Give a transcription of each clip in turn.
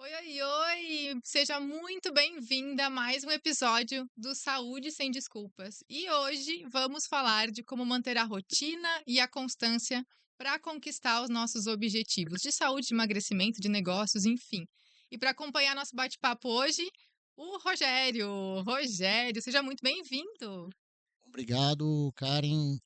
Oi, oi, oi! Seja muito bem-vinda a mais um episódio do Saúde Sem Desculpas. E hoje vamos falar de como manter a rotina e a constância para conquistar os nossos objetivos de saúde, de emagrecimento, de negócios, enfim. E para acompanhar nosso bate-papo hoje, o Rogério. Rogério, seja muito bem-vindo. Obrigado, Karen,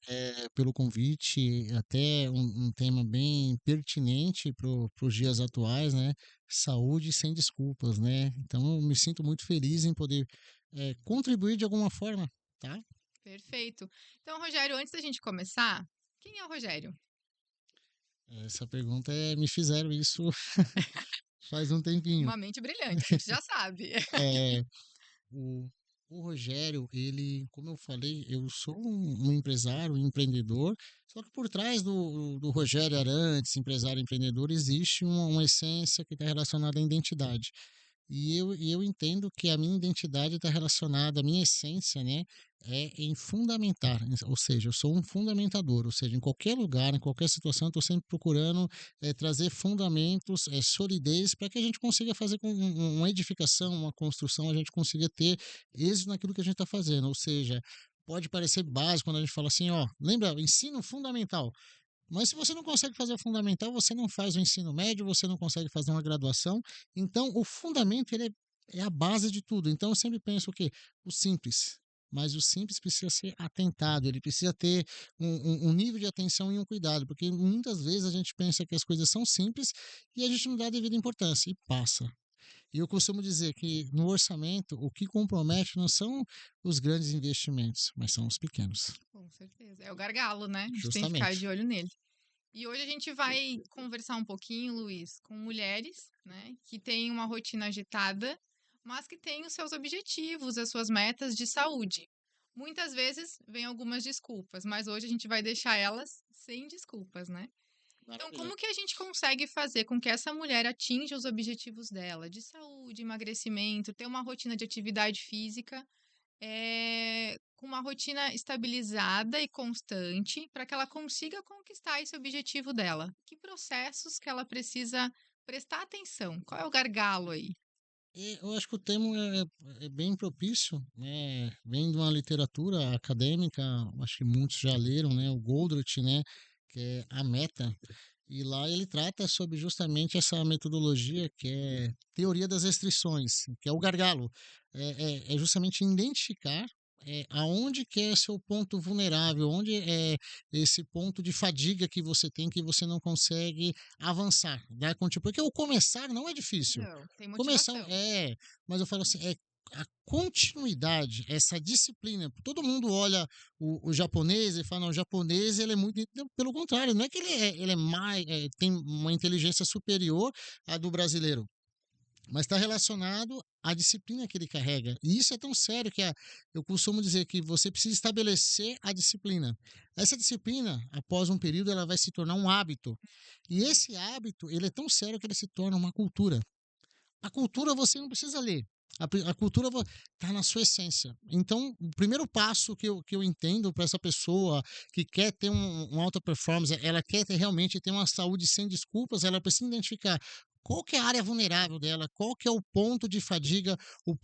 pelo convite. Até um tema bem pertinente para os dias atuais, né? Saúde sem desculpas, né? Então, eu me sinto muito feliz em poder contribuir de alguma forma, tá? Perfeito. Então, Rogério, antes da gente começar, quem é o Rogério? Essa pergunta me fizeram isso faz um tempinho. Uma mente brilhante, a gente já sabe. É, o, o Rogério, ele, como eu falei, eu sou um empresário, um empreendedor, só que por trás do Rogério Arantes, empresário e empreendedor, existe uma essência que está relacionada à identidade. E eu entendo que a minha identidade está relacionada, a minha essência, né, é em fundamentar, ou seja, eu sou um fundamentador, ou seja, em qualquer lugar, em qualquer situação, eu estou sempre procurando trazer fundamentos, solidez, para que a gente consiga fazer com uma edificação, uma construção, a gente consiga ter êxito naquilo que a gente está fazendo, ou seja, pode parecer básico quando a gente fala assim, ó, lembra, ensino fundamental. Mas se você não consegue fazer o fundamental, você não faz o ensino médio, você não consegue fazer uma graduação. Então, o fundamento é a base de tudo. Então, eu sempre penso o quê? O simples. Mas o simples precisa ser atentado, ele precisa ter um nível de atenção e um cuidado, porque muitas vezes a gente pensa que as coisas são simples e a gente não dá a devida importância e passa. E eu costumo dizer que no orçamento, o que compromete não são os grandes investimentos, mas são os pequenos. Com certeza. É o gargalo, né? A gente tem que ficar Justamente. de olho nele. E hoje a gente vai conversar um pouquinho, Luiz, com mulheres, né, que têm uma rotina agitada, mas que têm os seus objetivos, as suas metas de saúde. Muitas vezes vem algumas desculpas, mas hoje a gente vai deixar elas sem desculpas, né? Então, Maravilha. como que a gente consegue fazer com que essa mulher atinja os objetivos dela de saúde, emagrecimento, ter uma rotina de atividade física com uma rotina estabilizada e constante para que ela consiga conquistar esse objetivo dela. Que processos que ela precisa prestar atenção? Qual é o gargalo aí? Eu acho que o termo é bem propício, né? Vem de uma literatura acadêmica, acho que muitos já leram, né? O Goldratt, né? Que é A Meta. E lá ele trata sobre justamente essa metodologia que é teoria das restrições, que é o gargalo. É justamente identificar aonde que é seu ponto vulnerável, onde é esse ponto de fadiga que você não consegue avançar, dar contigo. Porque o começar não é difícil. Não, tem Começar motivação. mas eu falo assim, a continuidade, essa disciplina. Todo mundo olha o japonês e fala, não, o japonês ele é muito. Não, pelo contrário, não é que ele é mais, tem uma inteligência superior à do brasileiro, mas está relacionado à disciplina que ele carrega. E isso é tão sério que eu costumo dizer que você precisa estabelecer a disciplina. Essa disciplina, após um período, ela vai se tornar um hábito. E esse hábito, ele é tão sério que ele se torna uma cultura. A cultura você não precisa ler. A cultura está na sua essência. Então, o primeiro passo que eu entendo para essa pessoa que quer ter uma alta performance, ela quer ter, realmente ter uma saúde sem desculpas, ela precisa identificar qual que é a área vulnerável dela, qual que é o ponto de fadiga, o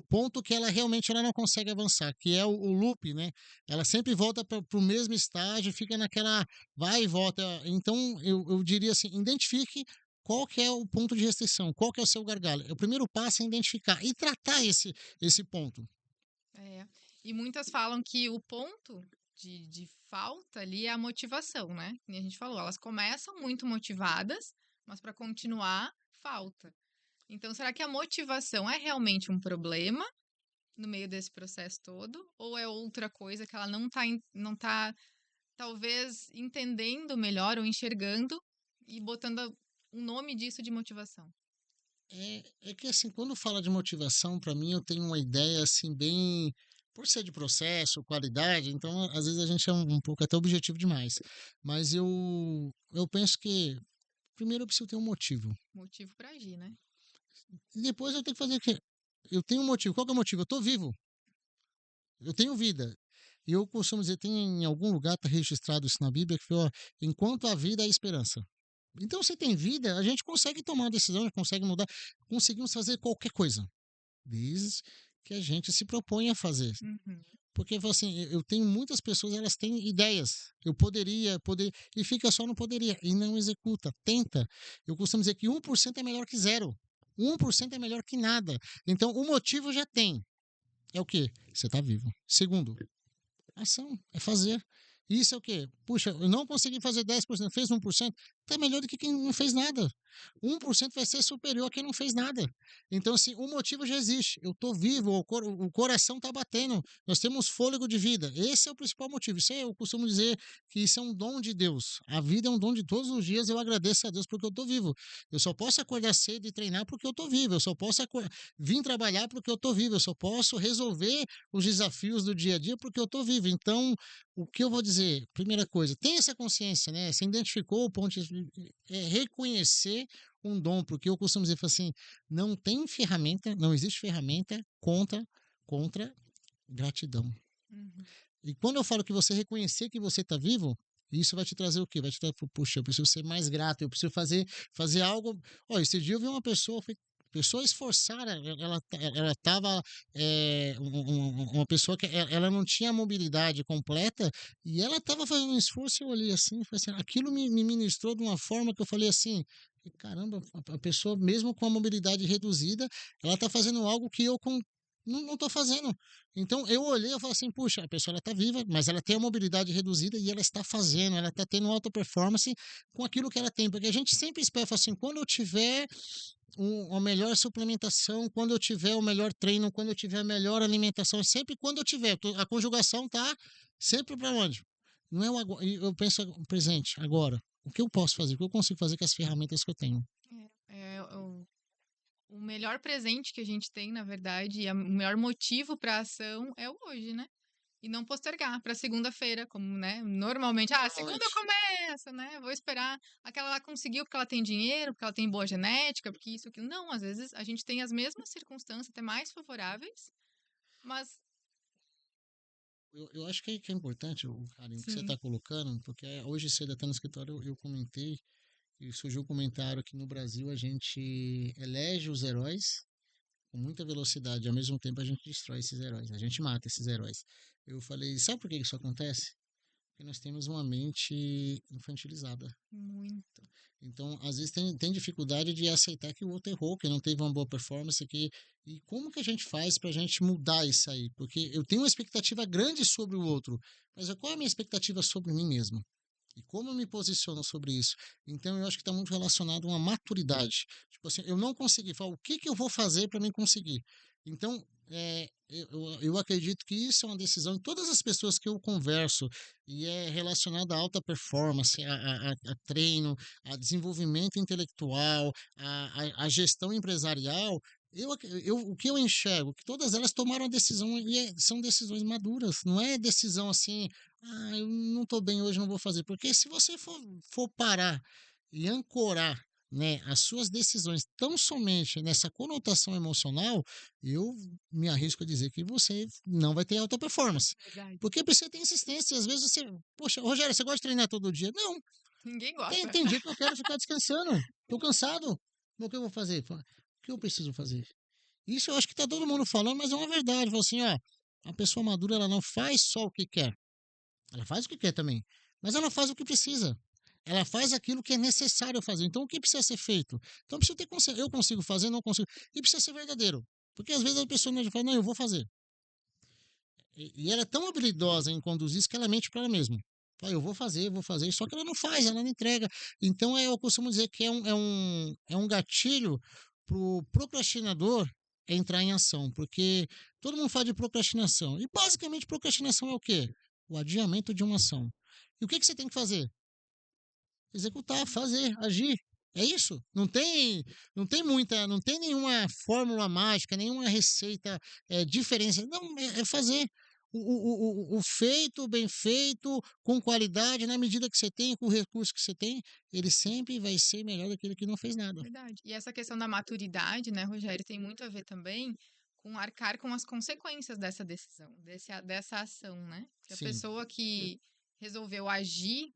ponto que ela realmente ela não consegue avançar, que é o loop, né? Ela sempre volta para o mesmo estágio, fica naquela vai e volta. Então, eu diria assim, identifique qual que é o ponto de restrição, qual que é o seu gargalo. O primeiro passo é identificar e tratar esse ponto. É. E muitas falam que o ponto de falta ali é a motivação, né? E a gente falou, elas começam muito motivadas, mas para continuar, falta. Então, será que a motivação é realmente um problema no meio desse processo todo? Ou é outra coisa que ela não tá talvez entendendo melhor ou enxergando e botando um nome disso de motivação? É que assim, quando fala de motivação, para mim eu tenho uma ideia assim bem por ser de processo, qualidade, então às vezes a gente é um pouco até objetivo demais. Mas eu penso que primeiro eu preciso ter um motivo. Motivo para agir, né? E depois eu tenho que fazer o quê? Eu tenho um motivo. Qual que é o motivo? Eu estou vivo. Eu tenho vida. E eu costumo dizer, tem em algum lugar, está registrado isso na Bíblia, que foi, ó, enquanto a vida há esperança. Então, você tem vida, a gente consegue tomar uma decisão, a gente consegue mudar, conseguimos fazer qualquer coisa, desde que a gente se propõe a fazer. Uhum. Porque, assim, eu tenho muitas pessoas, elas têm ideias. Eu poderia, e fica só no poderia, e não executa, tenta. Eu costumo dizer que 1% é melhor que zero. 1% é melhor que nada. Então, o motivo já tem. É o quê? Você está vivo. Segundo, ação, é fazer. Isso é o quê? Puxa, eu não consegui fazer 10%, fez 1%, tá melhor do que quem não fez nada. 1% vai ser superior a quem não fez nada. Então, assim, o motivo já existe. Eu tô vivo, o coração tá batendo. Nós temos fôlego de vida. Esse é o principal motivo. Isso eu costumo dizer que isso é um dom de Deus. A vida é um dom de todos os dias. Eu agradeço a Deus porque eu tô vivo. Eu só posso acordar cedo e treinar porque eu tô vivo. Eu só posso vir trabalhar porque eu tô vivo. Eu só posso resolver os desafios do dia a dia porque eu tô vivo. Então, o que eu vou dizer? Primeira coisa, tenha essa consciência, né? Você identificou o ponto de reconhecer um dom, porque eu costumo dizer assim, não tem ferramenta, não existe ferramenta contra gratidão. Uhum. E quando eu falo que você reconhecer que você está vivo, isso vai te trazer o quê? Vai te trazer, puxa, eu preciso ser mais grato, eu preciso fazer algo. Ó, esse dia eu vi uma pessoa esforçada, ela estava uma pessoa que ela não tinha mobilidade completa e ela estava fazendo um esforço. Eu olhei assim, e falei assim, aquilo me ministrou de uma forma que eu falei assim, caramba, a pessoa mesmo com a mobilidade reduzida, ela está fazendo algo que eu não estou fazendo. Então eu olhei e falei assim, puxa, a pessoa está viva, mas ela tem a mobilidade reduzida e ela está fazendo, ela está tendo alta performance com aquilo que ela tem, porque a gente sempre espera, fala assim, quando eu tiver uma melhor suplementação, quando eu tiver o melhor treino, quando eu tiver a melhor alimentação, sempre quando eu tiver, a conjugação tá sempre para onde? Não é o agora, eu penso no presente, agora. O que eu posso fazer? O que eu consigo fazer com as ferramentas que eu tenho? O melhor presente que a gente tem, na verdade, e o melhor motivo para ação é o hoje, né? E não postergar para segunda-feira, como, né? Normalmente, segunda Normalmente. começa, né? Vou esperar. Aquela lá conseguiu porque ela tem dinheiro, porque ela tem boa genética, porque isso, aquilo. Não, às vezes a gente tem as mesmas circunstâncias, até mais favoráveis, mas Eu acho que é importante, o carinho que você está sim, colocando, porque hoje cedo até no escritório eu comentei, e surgiu o comentário que no Brasil a gente elege os heróis com muita velocidade, ao mesmo tempo a gente destrói esses heróis, a gente mata esses heróis. Eu falei, sabe por que isso acontece? Porque nós temos uma mente infantilizada. muito. Então, às vezes tem dificuldade de aceitar que o outro errou, que não teve uma boa performance, e como que a gente faz para a gente mudar isso aí? Porque eu tenho uma expectativa grande sobre o outro, mas qual é a minha expectativa sobre mim mesmo? E como eu me posiciono sobre isso? Então, eu acho que está muito relacionado a uma maturidade. Tipo assim, eu não consegui, falar, o que que eu vou fazer para mim conseguir? Então, eu acredito que isso é uma decisão de todas as pessoas que eu converso e é relacionado à alta performance, a treino, a desenvolvimento intelectual, a gestão empresarial. O que eu enxergo? Que todas elas tomaram a decisão e são decisões maduras, não é decisão assim, eu não estou bem hoje, não vou fazer. Porque se você for parar e ancorar, né, as suas decisões tão somente nessa conotação emocional, eu me arrisco a dizer que você não vai ter alta performance. Verdade. Porque precisa ter insistência. Às vezes você, poxa, Rogério, você gosta de treinar todo dia? Não, Ninguém tem, gosta. tem dia que eu quero ficar descansando. Estou cansado. O que eu vou fazer? O que eu preciso fazer? Isso eu acho que está todo mundo falando, mas é uma verdade. Fala assim, ó, a pessoa madura ela não faz só o que quer. Ela faz o que quer também, mas ela faz o que precisa. Ela faz aquilo que é necessário fazer. Então, o que precisa ser feito? Então, precisa ter consciência. Eu consigo fazer, não consigo. E precisa ser verdadeiro. Porque às vezes a pessoa não fala, não, eu vou fazer. E ela é tão habilidosa em conduzir isso que ela mente para ela mesma. Fala, eu vou fazer, só que ela não faz, ela não entrega. Então, eu costumo dizer que é um gatilho para o procrastinador entrar em ação, porque todo mundo fala de procrastinação. E basicamente, procrastinação é o quê? O adiamento de uma ação. E o que você tem que fazer? Executar, fazer, agir. É isso. Não tem nenhuma fórmula mágica, nenhuma receita diferença. Não, é fazer. O feito, bem feito, com qualidade, na medida que você tem, com o recurso que você tem, ele sempre vai ser melhor daquele que não fez nada. Verdade. E essa questão da maturidade, né, Rogério, tem muito a ver também com arcar com as consequências dessa decisão, dessa ação, né? Se a Sim, pessoa que resolveu agir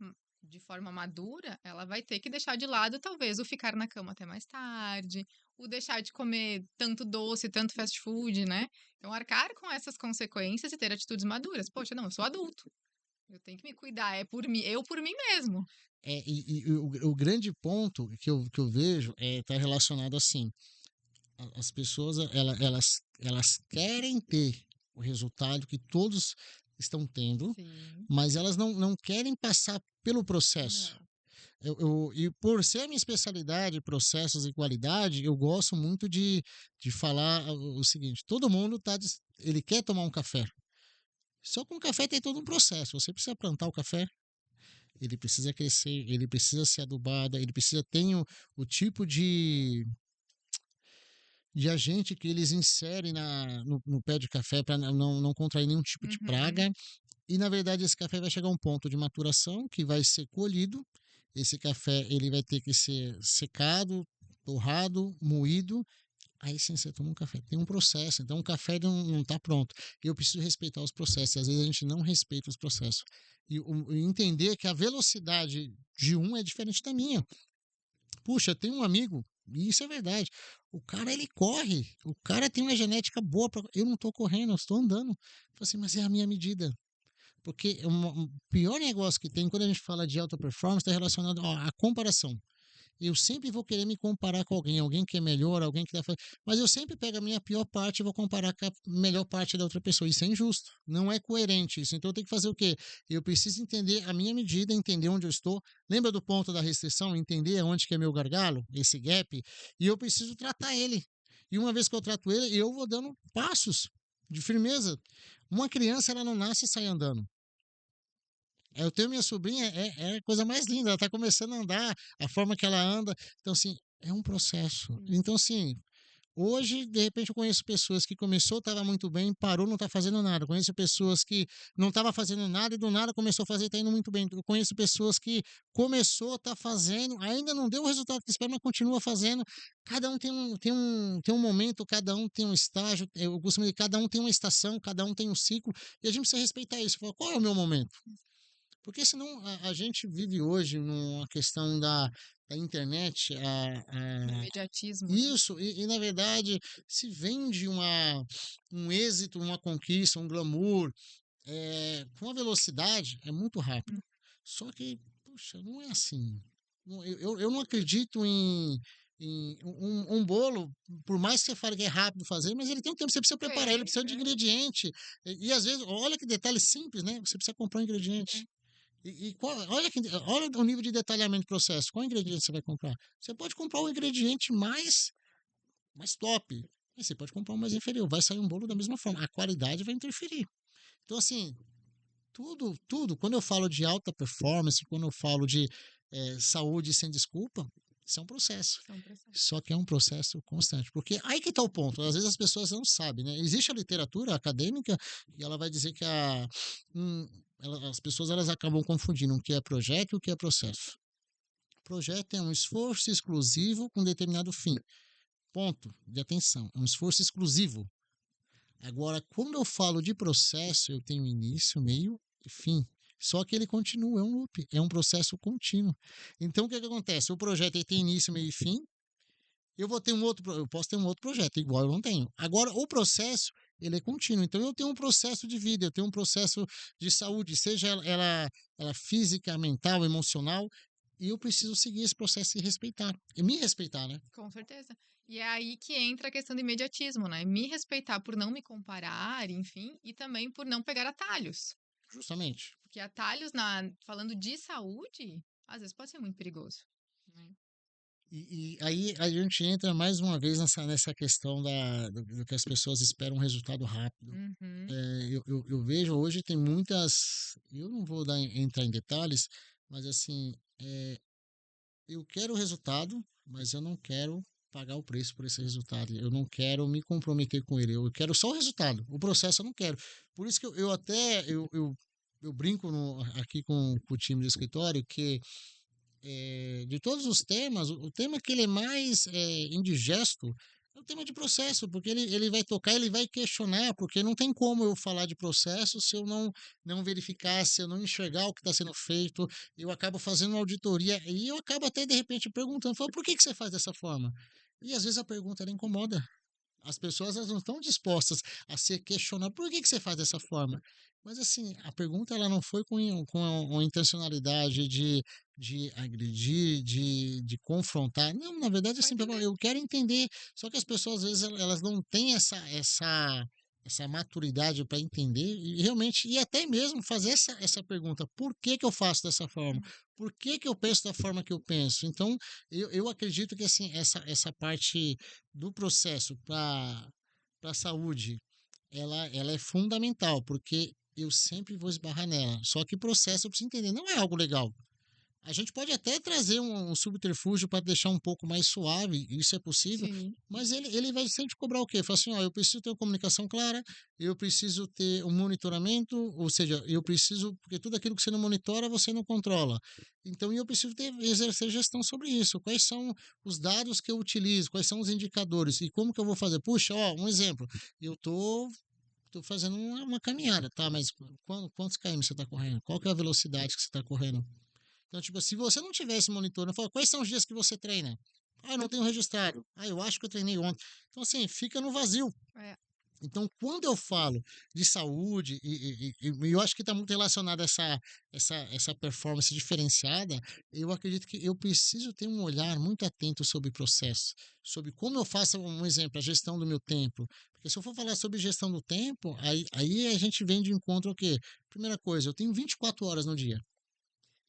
de forma madura, ela vai ter que deixar de lado, talvez, o ficar na cama até mais tarde, o deixar de comer tanto doce, tanto fast food, né? Então, arcar com essas consequências e ter atitudes maduras. Poxa, não, eu sou adulto. Eu tenho que me cuidar, é por mim, eu por mim mesmo. O grande ponto que eu vejo tá relacionado assim. As pessoas, elas querem ter o resultado que todos estão tendo, Sim. mas elas não querem passar pelo processo. Não. E por ser a minha especialidade, processos e qualidade, eu gosto muito de falar o seguinte: todo mundo ele quer tomar um café. Só que um café tem todo um processo. Você precisa plantar o café, ele precisa crescer, ele precisa ser adubado, ele precisa ter o tipo de agente que eles inserem no pé de café para não contrair nenhum tipo de Uhum. praga. E, na verdade, esse café vai chegar a um ponto de maturação que vai ser colhido. Esse café ele vai ter que ser secado, torrado, moído. Aí sim você toma um café. Tem um processo. Então, o café não está pronto. Eu preciso respeitar os processos. Às vezes a gente não respeita os processos. E entender que a velocidade de um é diferente da minha. Puxa, eu tenho um amigo, e isso é verdade. O cara, ele corre. O cara tem uma genética boa. Eu não estou correndo, eu estou andando. Eu falei assim, mas é a minha medida. Porque o pior negócio que tem quando a gente fala de alta performance está relacionado à comparação. Eu sempre vou querer me comparar com alguém que é melhor, alguém que está fazendo. Mas eu sempre pego a minha pior parte e vou comparar com a melhor parte da outra pessoa. Isso é injusto. Não é coerente isso. Então eu tenho que fazer o quê? Eu preciso entender a minha medida, entender onde eu estou. Lembra do ponto da restrição? Entender onde que é meu gargalo, esse gap. E eu preciso tratar ele. E uma vez que eu trato ele, eu vou dando passos de firmeza. Uma criança, ela não nasce e sai andando. Eu tenho minha sobrinha, é a coisa mais linda, ela está começando a andar, a forma que ela anda. Então, assim, é um processo. Sim. Então, assim, hoje, de repente, eu conheço pessoas que começou, estava muito bem, parou, não está fazendo nada. Conheço pessoas que não estava fazendo nada e do nada começou a fazer e está indo muito bem. Eu conheço pessoas que começou, está fazendo, ainda não deu o resultado que espera, mas continua fazendo. Cada um tem um momento, cada um tem um estágio. Eu costumo dizer, cada um tem uma estação, cada um tem um ciclo. E a gente precisa respeitar isso. Falar, qual é o meu momento? Porque senão a gente vive hoje numa questão da internet, No imediatismo, né? isso, na verdade se vende um êxito, uma conquista, um glamour, com uma velocidade, é muito rápido. Hum. Só que, puxa, não é assim. Eu não acredito em um bolo, por mais que você fale que é rápido fazer, mas ele tem um tempo, você precisa preparar, ele Tem, precisa de ingrediente. E às vezes, olha que detalhe simples, né? Você precisa comprar um ingrediente. tem. Olha o nível de detalhamento do processo. Qual ingrediente você vai comprar? Você pode comprar o ingrediente mais top. E você pode comprar o mais inferior. Vai sair um bolo da mesma forma. A qualidade vai interferir. Então, assim, tudo. Quando eu falo de alta performance, quando eu falo de saúde sem desculpa, isso é um processo. São processos. Só que é um processo constante. Porque aí que está o ponto. Às vezes as pessoas não sabem, né? Existe a literatura acadêmica e ela vai dizer que as pessoas elas acabam confundindo o que é projeto e o que é processo. Projeto é um esforço exclusivo com determinado fim. Ponto de atenção. É um esforço exclusivo. Agora, quando eu falo de processo, eu tenho início, meio e fim. Só que ele continua, é um loop, é um processo contínuo. Então, o que acontece? O projeto ele tem início, meio e fim. Eu posso ter um outro projeto, igual eu não tenho. Agora, o processo, ele é contínuo. Então, eu tenho um processo de vida, eu tenho um processo de saúde, seja ela física, mental, emocional, e eu preciso seguir esse processo e respeitar. E me respeitar, né? Com certeza. E é aí que entra a questão do imediatismo, né? Me respeitar por não me comparar, enfim, e também por não pegar atalhos. Justamente. Porque atalhos, falando de saúde, às vezes pode ser muito perigoso. Né? E aí a gente entra mais uma vez nessa questão do que as pessoas esperam um resultado rápido. Uhum. Eu vejo hoje tem muitas. Eu não vou entrar em detalhes, mas assim, eu quero o resultado, mas eu não quero pagar o preço por esse resultado. Eu não quero me comprometer com ele. Eu quero só o resultado. O processo eu não quero. Por isso que eu até eu brinco aqui com o time do escritório que de todos os temas, o tema que ele é mais indigesto É o tema de processo, porque ele vai tocar, ele vai questionar, porque não tem como eu falar de processo se eu não verificar, se eu não enxergar o que está sendo feito. Eu acabo fazendo uma auditoria e eu acabo até de repente perguntando, falo, por que você faz dessa forma? E às vezes a pergunta ela incomoda. As pessoas elas não estão dispostas a ser questionadas. Por que você faz dessa forma? Mas assim, a pergunta ela não foi com a intencionalidade de agredir, de confrontar. Não, na verdade, Só assim, entender. eu quero entender. Só que as pessoas, às vezes, elas não têm essa maturidade para entender e realmente, e até mesmo fazer essa pergunta: por que eu faço dessa forma? Hum. Por que eu penso da forma que eu penso? Então, eu acredito que assim, essa parte do processo para a saúde, ela é fundamental, porque eu sempre vou esbarrar nela. Só que processo eu preciso entender, não é algo legal. A gente pode até trazer um subterfúgio para deixar um pouco mais suave, isso é possível, Sim. mas ele vai sempre cobrar o quê? Fala assim, ó, eu preciso ter uma comunicação clara, eu preciso ter um monitoramento, ou seja, eu preciso, porque tudo aquilo que você não monitora, você não controla. Então, eu preciso exercer gestão sobre isso. Quais são os dados que eu utilizo? Quais são os indicadores? E como que eu vou fazer? Puxa, ó, um exemplo. Eu tô fazendo uma caminhada, tá? Mas quantos km você está correndo? Qual que é a velocidade que você está correndo? Então, tipo, se você não tivesse monitorando, fala, quais são os dias que você treina? Ah, eu não tenho registrado. Ah, eu acho que eu treinei ontem. Então, assim, fica no vazio. É. Então, quando eu falo de saúde, e eu acho que está muito relacionado a essa performance diferenciada, eu acredito que eu preciso ter um olhar muito atento sobre o processo, sobre como eu faço, um exemplo, a gestão do meu tempo. Porque se eu for falar sobre gestão do tempo, aí a gente vem de encontro ao quê? Primeira coisa, eu tenho 24 horas no dia.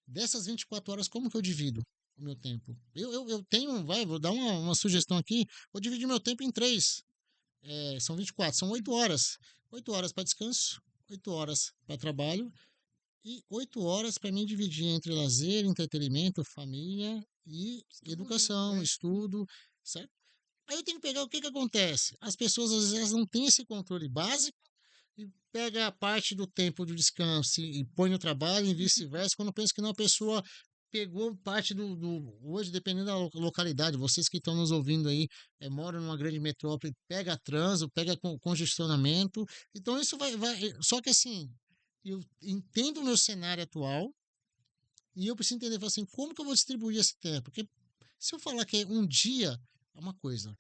Dessas 24 horas, como que eu divido o meu tempo? Eu tenho, vou dar uma sugestão aqui, vou dividir meu tempo em três. São 24, são 8 horas. 8 horas para descanso, 8 horas para trabalho e 8 horas para mim dividir entre lazer, entretenimento, família e Estudo. educação, estudo, certo? Aí eu tenho que pegar o que acontece. As pessoas às vezes não têm esse controle básico e pega a parte do tempo do descanso e põe no trabalho e vice-versa, quando pensa que não, a pessoa pegou parte hoje, dependendo da localidade, vocês que estão nos ouvindo aí, moram numa grande metrópole, pega trânsito, pega congestionamento, então isso só que assim, eu entendo o meu cenário atual e eu preciso entender, falar assim, como que eu vou distribuir esse tempo? Porque se eu falar que é um dia, é uma coisa.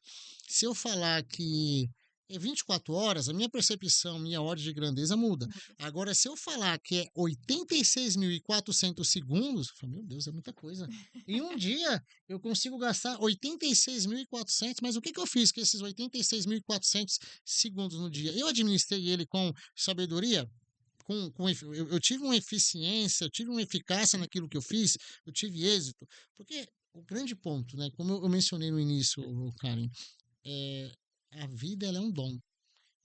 Se eu falar que é 24 horas, a minha percepção, minha ordem de grandeza muda. Muda. Agora, se eu falar que é 86.400 segundos, eu falo, meu Deus, é muita coisa. Em um dia, eu consigo gastar 86.400, mas o que eu fiz com esses 86.400 segundos no dia? Eu administrei ele com sabedoria? Eu tive uma eficiência, eu tive uma eficácia naquilo que eu fiz, eu tive êxito. Porque o grande ponto, né, como eu mencionei no início, Karen, é, a vida ela é um dom.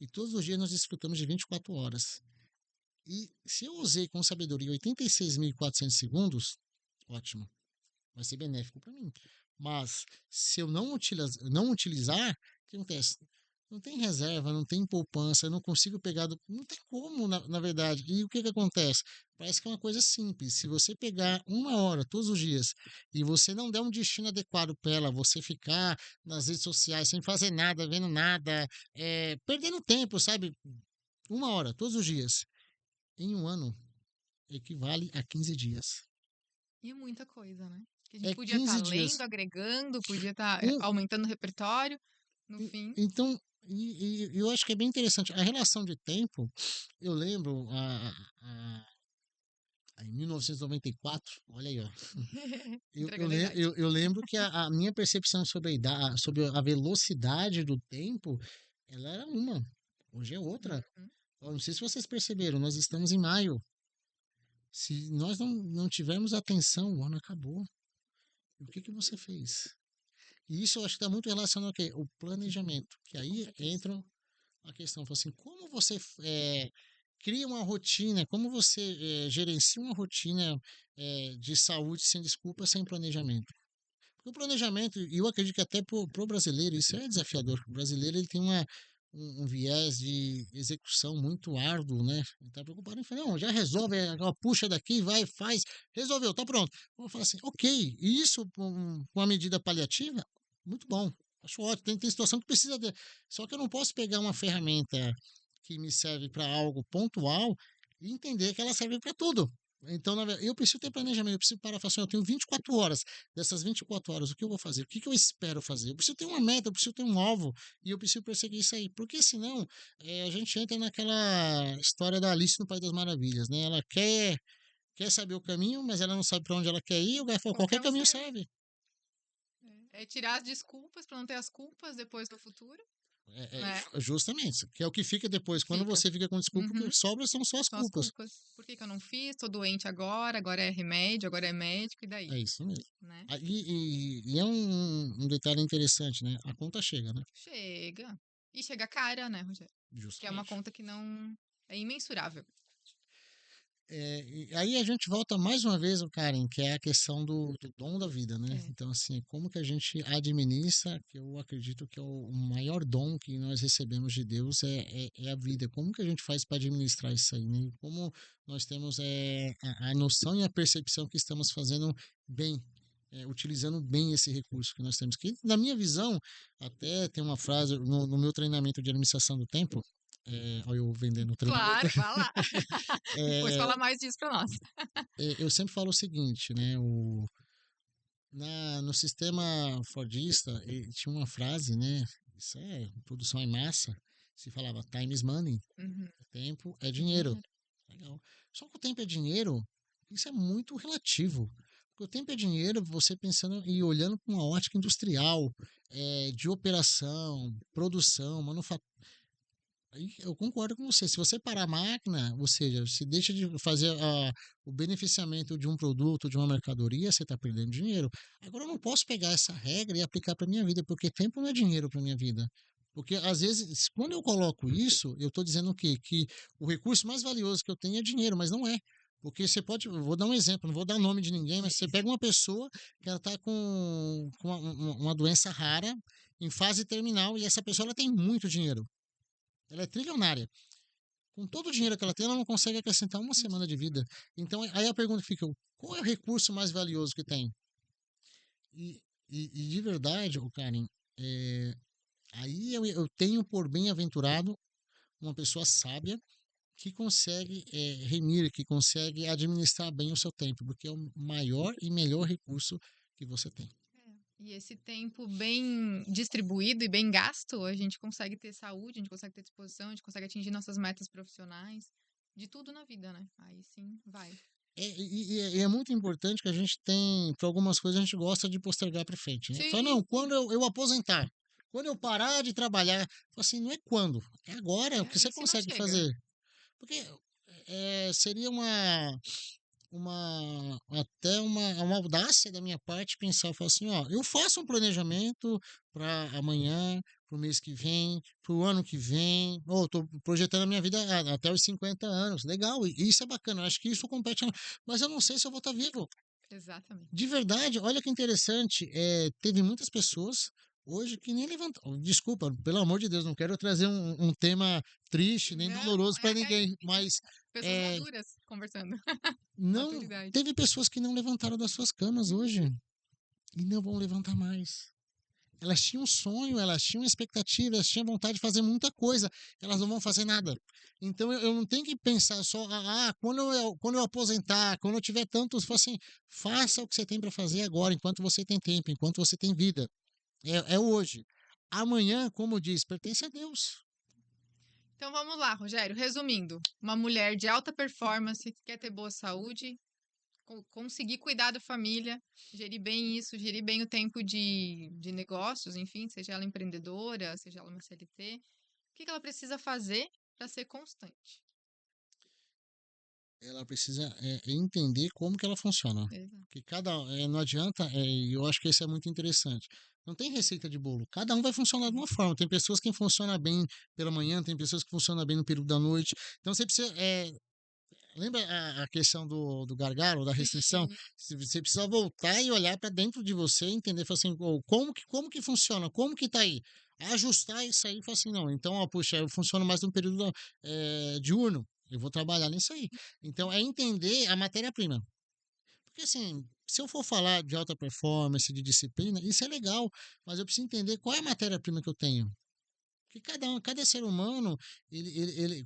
E todos os dias nós desfrutamos de 24 horas. E se eu usei com sabedoria 86.400 segundos, ótimo, vai ser benéfico para mim. Mas se eu não utilizar, o que acontece? Não tem reserva, não tem poupança, eu não consigo pegar. Não tem como, na verdade. E o que acontece? Parece que é uma coisa simples. Se você pegar 1 hora todos os dias e você não der um destino adequado para ela, você ficar nas redes sociais sem fazer nada, vendo nada, perdendo tempo, sabe? 1 hora todos os dias. Em um ano, equivale a 15 dias. E muita coisa, né? Que a gente É podia estar 15 lendo, dias. agregando, podia estar Um, aumentando o repertório. No fim, Então, eu acho que é bem interessante. A relação de tempo, eu lembro em 1994, olha aí, ó. entregando a idade. Eu lembro que a minha percepção sobre sobre a velocidade do tempo, ela era uma. Hoje é outra. Uhum. Eu não sei se vocês perceberam, nós estamos em maio. Se nós não tivermos atenção, o ano acabou. E o que você fez? E isso eu acho que está muito relacionado ao quê? O planejamento. Que Com aí certeza. entra a questão, fala assim, como você cria uma rotina, como você gerencia uma rotina de saúde sem desculpa, sem planejamento. Porque o planejamento, e eu acredito que até para o brasileiro, isso é desafiador. O brasileiro ele tem um viés de execução muito árduo, né? Ele está preocupado em falar, não, já resolve, puxa daqui, vai, faz, resolveu, tá pronto. Vou falar assim, ok, e isso com uma medida paliativa, muito bom. Acho ótimo. Tem situação que precisa de. Só que eu não posso pegar uma ferramenta que me serve para algo pontual e entender que ela serve para tudo. Então, eu preciso ter planejamento, eu preciso parar e falar assim, eu tenho 24 horas. Dessas 24 horas, o que eu vou fazer? O que eu espero fazer? Eu preciso ter uma meta, eu preciso ter um alvo e eu preciso perseguir isso aí. Porque senão, a gente entra naquela história da Alice no País das Maravilhas, né? Ela quer saber o caminho, mas ela não sabe para onde ela quer ir. O cara falou, qualquer Qualquer um caminho serve. serve. É tirar as desculpas para não ter as culpas depois no futuro, né? Justamente, que é o que fica depois. Quando Fica. você fica com desculpa, o que Uhum. sobra são só as São as culpas. culpas. Por que que eu não fiz? Tô doente agora, agora é remédio, agora é médico, e daí? É isso mesmo. Né? E é um detalhe interessante, né? A conta chega, né? Chega. E chega cara, né, Rogério? Que é uma Justamente. conta que não é imensurável. E aí a gente volta mais uma vez, Karen, que é a questão do dom da vida, né? É. Então, assim, como que a gente administra, que eu acredito que é o maior dom que nós recebemos de Deus é a vida. Como que a gente faz para administrar isso aí, né? Como nós temos a noção e a percepção que estamos fazendo bem, utilizando bem esse recurso que nós temos. Que, na minha visão, até tem uma frase no meu treinamento de administração do tempo, olha eu vendendo o treinamento. Claro, vá lá. Depois É, fala mais disso para nós. eu sempre falo o seguinte, né? No sistema Fordista, tinha uma frase, né? Isso é produção em massa. Se falava time is money, Uhum. tempo é É dinheiro. dinheiro. Legal. Só que o tempo é dinheiro, isso é muito relativo. Porque o tempo é dinheiro, você pensando e olhando com uma ótica industrial, de operação, produção, manufatura. Aí eu concordo com você. Se você parar a máquina, ou seja, se deixa de fazer o beneficiamento de um produto, de uma mercadoria, você está perdendo dinheiro. Agora, eu não posso pegar essa regra e aplicar para minha vida, porque tempo não é dinheiro para minha vida. Porque, às vezes, quando eu coloco isso, eu estou dizendo o quê? Que o recurso mais valioso que eu tenho é dinheiro, mas não é. Porque você pode, eu vou dar um exemplo, não vou dar o nome de ninguém, mas você pega uma pessoa que ela está com uma doença rara, em fase terminal, e essa pessoa ela tem muito dinheiro. Ela é trilionária. Com todo o dinheiro que ela tem, ela não consegue acrescentar uma semana de vida. Então, aí a pergunta fica: qual é o recurso mais valioso que tem? E, e de verdade, Karen, é, aí eu tenho por bem-aventurado uma pessoa sábia que consegue remir, que consegue administrar bem o seu tempo, porque é o maior e melhor recurso que você tem. E esse tempo bem distribuído e bem gasto, a gente consegue ter saúde, a gente consegue ter disposição, a gente consegue atingir nossas metas profissionais, de tudo na vida, né? Aí sim, vai. E é muito importante que a gente tem, para algumas coisas, a gente gosta de postergar para frente, né? Fala, Sim, não, quando eu aposentar, quando eu parar de trabalhar, assim, não é quando, é agora, é o que você em cima consegue chega. fazer. Porque seria até uma audácia da minha parte pensar, eu falo assim, ó, eu faço um planejamento para amanhã, para o mês que vem, para o ano que vem, ou estou projetando a minha vida até os 50 anos, legal, e isso é bacana, eu acho que isso compete, mas eu não sei se eu vou estar vivo. Exatamente. De verdade, olha que interessante, teve muitas pessoas hoje que nem levantaram, desculpa, pelo amor de Deus, não quero trazer um tema triste nem Não, doloroso para ninguém, mas pessoas é, maduras conversando. não Maturidade. teve pessoas que não levantaram das suas camas hoje e não vão levantar mais. Elas tinham um sonho, elas tinham expectativa, elas tinham vontade de fazer muita coisa, elas não vão fazer nada. Então eu não tenho que pensar só, quando eu aposentar, quando eu tiver tantos, assim, faça o que você tem para fazer agora, enquanto você tem tempo, enquanto você tem vida. É hoje. Amanhã, como diz, pertence a Deus. Então vamos lá, Rogério. Resumindo, uma mulher de alta performance que quer ter boa saúde, conseguir cuidar da família, gerir bem isso, gerir bem o tempo de negócios, enfim, seja ela empreendedora, seja ela uma CLT. O que ela precisa fazer para ser constante? Ela precisa entender como que ela funciona. Exato. Que não adianta, eu acho que isso é muito interessante. Não tem receita de bolo. Cada um vai funcionar de uma forma. Tem pessoas que funcionam bem pela manhã, tem pessoas que funcionam bem no período da noite. Então você precisa. Lembra a questão do gargalo, da restrição? Sim, Você precisa voltar e olhar para dentro de você, entender, falar assim, como que funciona, como que tá aí? Ajustar isso aí e falar assim, não, então, ó, puxa, eu funciono mais no período diurno, eu vou trabalhar nisso aí. Então, é entender a matéria-prima. Porque, assim, Se eu for falar de alta performance, de disciplina, isso é legal, mas eu preciso entender qual é a matéria-prima que eu tenho. Porque cada ser humano,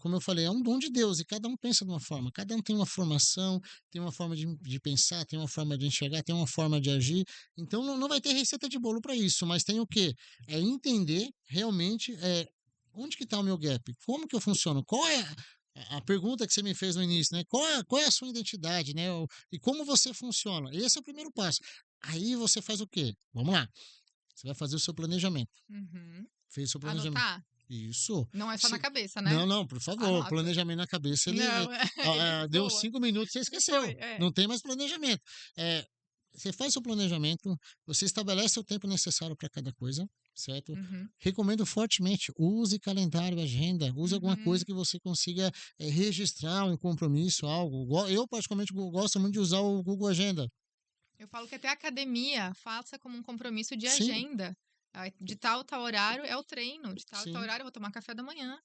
como eu falei, é um dom de Deus, e cada um pensa de uma forma, cada um tem uma formação, tem uma forma de pensar, tem uma forma de enxergar, tem uma forma de agir. Então não vai ter receita de bolo para isso, mas tem o quê? É entender realmente onde que está o meu gap, como que eu funciono, qual é a pergunta que você me fez no início, né? Qual é a sua identidade, né? E como você funciona? Esse é o primeiro passo. Aí você faz o quê? Vamos lá. Você vai fazer o seu planejamento. Uhum. Fez o seu planejamento. Anotar? Isso. Não é só na Se... cabeça, né? Não, não, por favor. Anota. Planejamento na cabeça, Não, ele deu voa. 5 minutos, você esqueceu. Foi, é. Não tem mais planejamento. É, você faz seu planejamento, você estabelece o tempo necessário para cada coisa, certo? Uhum. Recomendo fortemente, use calendário, agenda, use alguma coisa Uhum. que você consiga registrar um compromisso, algo. Eu, particularmente, gosto muito de usar o Google Agenda. Eu falo que até a academia faça como um compromisso de Sim, agenda. De tal horário é o treino, de tal sim. horário eu vou tomar café da manhã.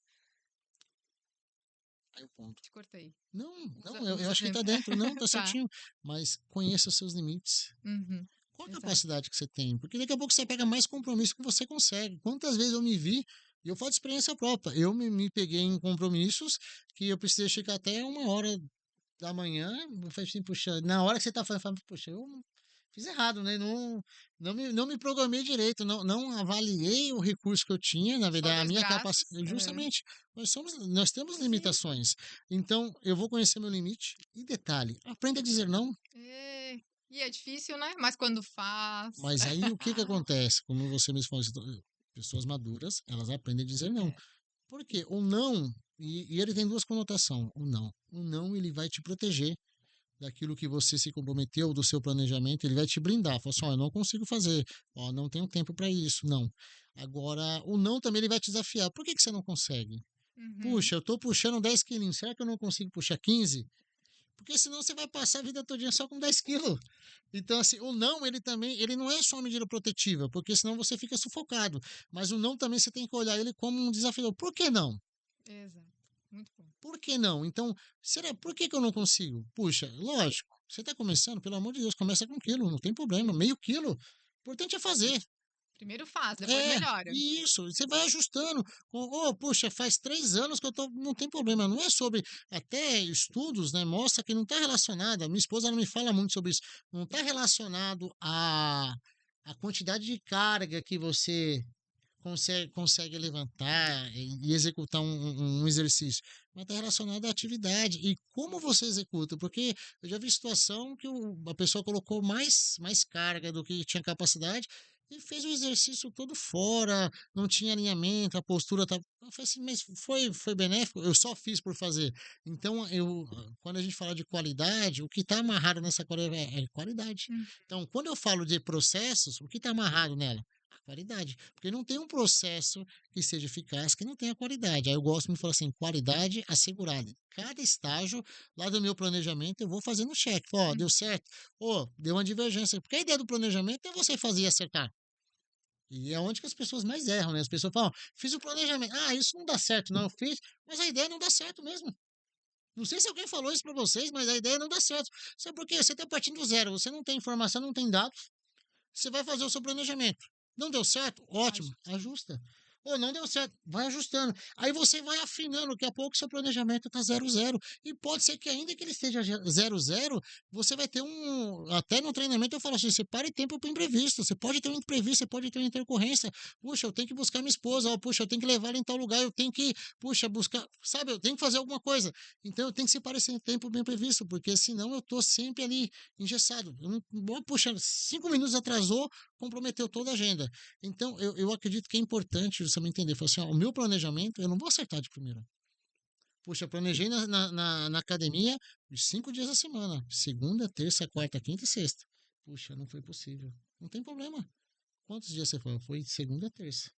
Aí o ponto. Te cortei. Não, Usa, não, eu usa acho que tá exemplo. dentro, não, tá Tá. certinho. Mas conheça os seus limites. Uhum. Qual a Exato. capacidade que você tem? Porque daqui a pouco você pega mais compromisso que você consegue. Quantas vezes eu me vi, e eu falo de experiência própria, eu me peguei em compromissos que eu precisei chegar até 1 hora da manhã, eu falei assim, puxa, na hora que você tá falando, puxa, eu fiz errado, né? Não me programei direito, não avaliei o recurso que eu tinha, na Só verdade, a dois minha braços. capacidade, Aham. justamente, nós temos Sim. limitações. Então, eu vou conhecer meu limite. E detalhe, aprenda a dizer não. E é difícil, né? Mas quando faz. Mas aí o que que acontece? Como você mesmo falou, pessoas maduras, elas aprendem a dizer não. É. Por quê? O não, e ele tem duas conotações. O não, ele vai te proteger daquilo que você se comprometeu, do seu planejamento, ele vai te brindar. Fala assim, ó, eu não consigo fazer, ó, não tenho tempo para isso, não. Agora, o não também ele vai te desafiar. Por que que você não consegue? Uhum. Puxa, eu estou puxando 10 quilinhos, será que eu não consigo puxar 15? Porque senão você vai passar a vida todinha só com 10 quilos. Então, assim, o não, ele também, ele não é só uma medida protetiva, porque senão você fica sufocado. Mas o não também você tem que olhar ele como um desafio. Por que não? Exato. Muito bom. Por que não? Então, por que que eu não consigo? Puxa, lógico, você está começando, pelo amor de Deus, começa com 1 quilo, não tem problema, meio quilo. O importante é fazer. Primeiro faz, depois É, melhora. isso, você vai ajustando. Puxa, faz 3 anos que eu tô, não tem problema. Não é sobre, até estudos, né? Mostra que não está relacionado. A minha esposa não me fala muito sobre isso. Não está relacionado a quantidade de carga que você consegue levantar e executar um exercício, mas está relacionado à atividade e como você executa, porque eu já vi situação que a pessoa colocou mais carga do que tinha capacidade e fez o exercício todo fora, não tinha alinhamento, a postura tá. Eu falei assim, mas foi benéfico? Eu só fiz por fazer. Então, quando a gente fala de qualidade, o que está amarrado nessa qualidade é qualidade. Hum. Então, quando eu falo de processos, o que está amarrado nela? Qualidade. Porque não tem um processo que seja eficaz que não tenha qualidade. Aí eu gosto de falar assim, qualidade assegurada. Cada estágio lá do meu planejamento eu vou fazendo check. Ó, deu Uhum. certo? Ó, deu uma divergência. Porque a ideia do planejamento é você fazer e acertar. E é onde que as pessoas mais erram, né? As pessoas falam, fiz o planejamento. Ah, isso não dá certo. Não, eu fiz, mas a ideia não dá certo mesmo. Não sei se alguém falou isso para vocês, mas a ideia não dá certo. Sabe por quê? Você está partindo do zero. Você não tem informação, não tem dados. Você vai fazer o seu planejamento. Não deu certo? Ótimo, Ajuste. ajusta. Ou não deu certo, vai ajustando. Aí você vai afinando, daqui a pouco seu planejamento está 0-0. E pode ser que ainda que ele esteja 0-0, você vai ter até no treinamento eu falo assim, você pare tempo para imprevisto. Você pode ter um imprevisto, você pode ter uma intercorrência. Puxa, eu tenho que buscar minha esposa. Ó, puxa, eu tenho que levar ela em tal lugar. Eu tenho que, puxa, buscar, sabe, eu tenho que fazer alguma coisa. Então eu tenho que separar esse tempo bem previsto, porque senão eu estou sempre ali engessado. Eu não, puxa, 5 minutos atrasou, comprometeu toda a agenda. Então, eu acredito que é importante você me entender. Falar assim, ó, o meu planejamento, eu não vou acertar de primeira. Puxa, planejei na academia os 5 dias da semana. Segunda, terça, quarta, quinta e sexta. Puxa, não foi possível. Não tem problema. Quantos dias você foi? Foi segunda, terça.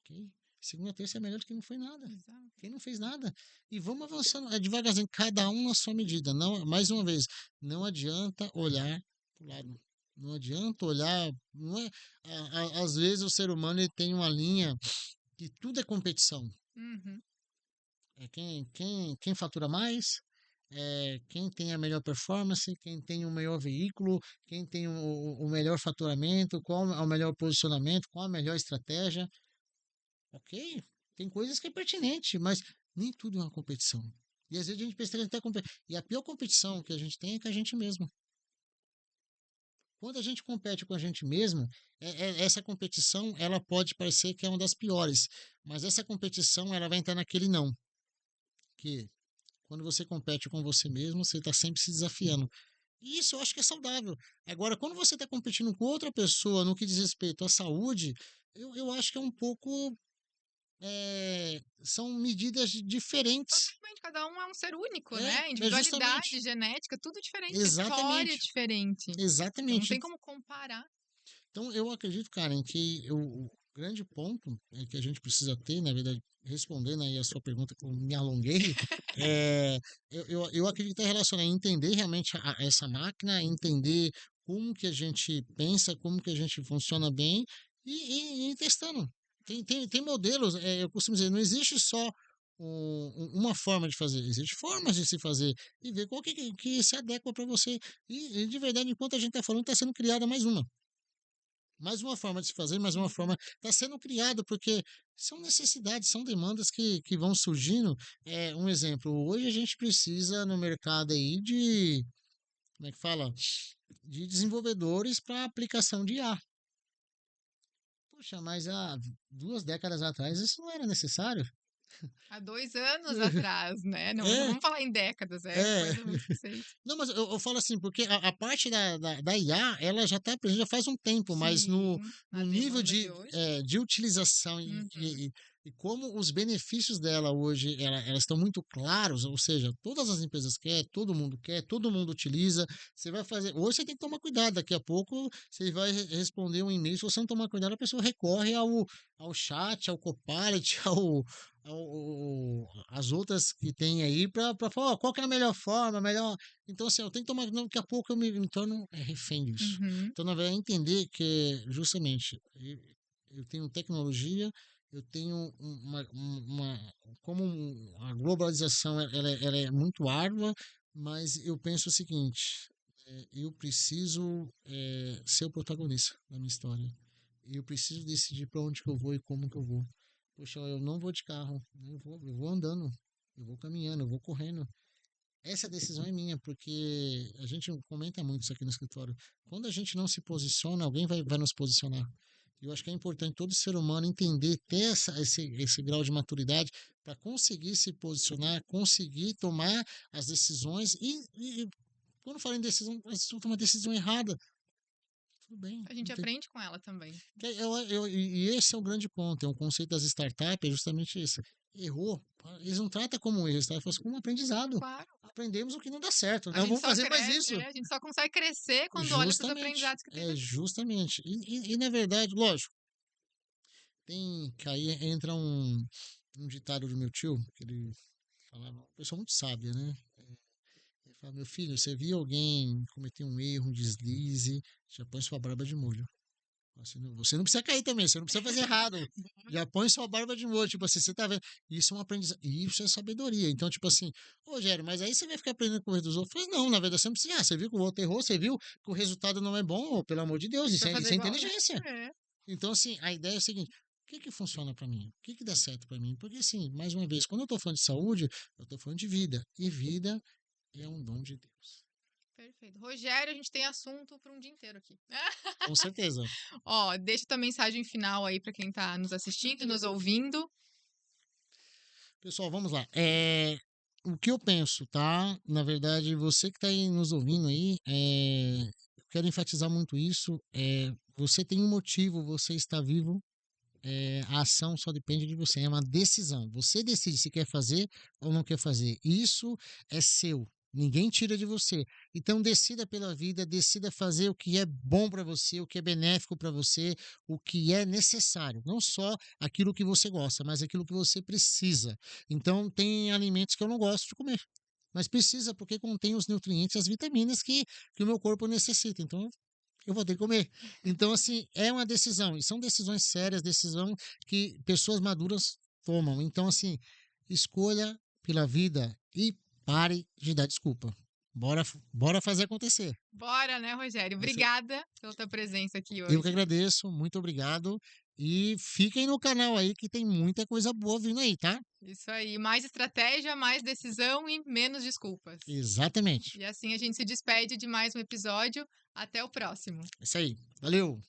Ok? Segunda, terça é melhor do que não foi nada. Exato. Quem não fez nada. E vamos avançando devagarzinho, cada um na sua medida. Não, mais uma vez, não adianta olhar para o lado. Não adianta olhar. Não é, às vezes o ser humano ele tem uma linha que tudo é competição. Uhum. É quem fatura mais, quem tem a melhor performance, quem tem o melhor veículo, quem tem o melhor faturamento, qual é o melhor posicionamento, qual a melhor estratégia. Ok, tem coisas que é pertinente, mas nem tudo é uma competição. E às vezes a gente precisa até competir. E a pior competição que a gente tem é com a gente mesmo. Quando a gente compete com a gente mesmo, essa competição ela pode parecer que é uma das piores, mas essa competição ela vai entrar naquele não, que quando você compete com você mesmo, você está sempre se desafiando. E isso eu acho que é saudável. Agora, quando você está competindo com outra pessoa no que diz respeito à saúde, eu acho que é um pouco. São medidas diferentes. Totalmente, cada um é um ser único, É, né? é justamente. Individualidade, genética, tudo diferente, história Exatamente. diferente. Então não Exatamente. tem como comparar. Então, eu acredito, Karen, que o grande ponto que a gente precisa ter, na verdade, respondendo aí a sua pergunta, que eu me alonguei, é, eu acredito que é relacionado a entender realmente essa máquina, entender como que a gente pensa, como que a gente funciona bem e ir testando. Tem modelos, eu costumo dizer, não existe só uma forma de fazer, existem formas de se fazer e ver qual que se adequa para você. E, de verdade, enquanto a gente está falando, está sendo criada mais uma. Mais uma forma de se fazer, mais uma forma está sendo criada, porque são necessidades, são demandas que vão surgindo. Um exemplo, hoje a gente precisa no mercado aí de, como é que fala? De desenvolvedores para aplicação de IA. Poxa, mas há 2 décadas atrás isso não era necessário. Há 2 anos atrás, né? Não É, vamos falar em décadas, é é. coisa muito recente. Não, mas eu falo assim, porque a parte da IA, ela já está presente já faz um tempo, mas Sim, no a nível demanda de hoje. de utilização Uhum. e como os benefícios dela hoje, elas estão muito claros, ou seja, todas as empresas quer, todo mundo utiliza, você vai fazer, hoje você tem que tomar cuidado, daqui a pouco você vai responder um e-mail, se você não tomar cuidado, a pessoa recorre ao chat, ao Copilot, as outras que tem aí para falar, ó, qual que é a melhor forma, a melhor então, assim, eu tenho que tomar. Não, daqui a pouco eu me torno refém disso. Uhum. Então, na verdade, entender que, justamente, eu tenho tecnologia, eu tenho como a globalização ela é muito árdua, mas eu penso o seguinte: eu preciso ser o protagonista da minha história. Eu preciso decidir para onde que eu vou e como que eu vou. Poxa, eu não vou de carro, eu vou andando, eu vou caminhando, eu vou correndo. Essa decisão é minha, porque a gente comenta muito isso aqui no escritório. Quando a gente não se posiciona, alguém vai nos posicionar. E eu acho que é importante todo ser humano entender, ter esse grau de maturidade para conseguir se posicionar, conseguir tomar as decisões. E quando falo em decisão, se eu tomar uma decisão errada, tudo bem. A gente aprende com ela também. E esse é o grande ponto. É um conceito das startups, é justamente isso. Errou. Eles não tratam como um erro, eles tratam como um aprendizado. Claro. Aprendemos o que não dá certo. A Não gente vamos só fazer mais cresce, isso. a gente só consegue crescer quando olha para os Justamente. aprendizados que teve ali. Justamente. Na verdade, lógico, tem que aí entra um ditado do meu tio, que ele falava, uma pessoa muito sábia, né? Ele fala, meu filho, você viu alguém cometer um erro, um deslize, já põe sua barba de molho. Você não precisa cair também, você não precisa fazer errado. Já põe sua barba de molho, tipo assim, você tá vendo? Isso é um aprendizado, isso é sabedoria. Então, tipo assim, ô Rogério, mas aí você vai ficar aprendendo com o erro dos outros? Eu falei, não, na verdade, você não precisa. Você viu que o outro errou, você viu que o resultado não é bom, ô, pelo amor de Deus, Pra fazer isso é igual, né? inteligência. É. Então, assim, a ideia é o seguinte: o que funciona para mim? O que dá certo para mim? Porque, assim, mais uma vez, quando eu tô falando de saúde, eu tô falando de vida. E vida é um dom de Deus. Perfeito. Rogério, a gente tem assunto para um dia inteiro aqui. Com certeza. Ó, deixa tua mensagem final aí para quem tá nos assistindo, nos ouvindo. Pessoal, vamos lá. O que eu penso, tá? Na verdade, você que está aí nos ouvindo aí, eu quero enfatizar muito isso. Você tem um motivo, você está vivo. A ação só depende de você. É uma decisão. Você decide se quer fazer ou não quer fazer. Isso é seu. Ninguém tira de você. Então decida pela vida, decida fazer o que é bom para você, o que é benéfico para você, o que é necessário. Não só aquilo que você gosta, mas aquilo que você precisa. Então tem alimentos que eu não gosto de comer, mas precisa porque contém os nutrientes, as vitaminas que o meu corpo necessita. Então eu vou ter que comer. Então, assim, é uma decisão. E são decisões sérias, decisão que pessoas maduras tomam. Então, assim, escolha pela vida e pare de dar desculpa. Bora fazer acontecer. Bora, né, Rogério? Vai ser- Obrigada pela tua presença aqui Eu que hoje. agradeço, muito obrigado. E fiquem no canal aí que tem muita coisa boa vindo aí, tá? Isso aí, mais estratégia, mais decisão e menos desculpas. Exatamente. E assim a gente se despede de mais um episódio. Até o próximo. É isso aí. Valeu!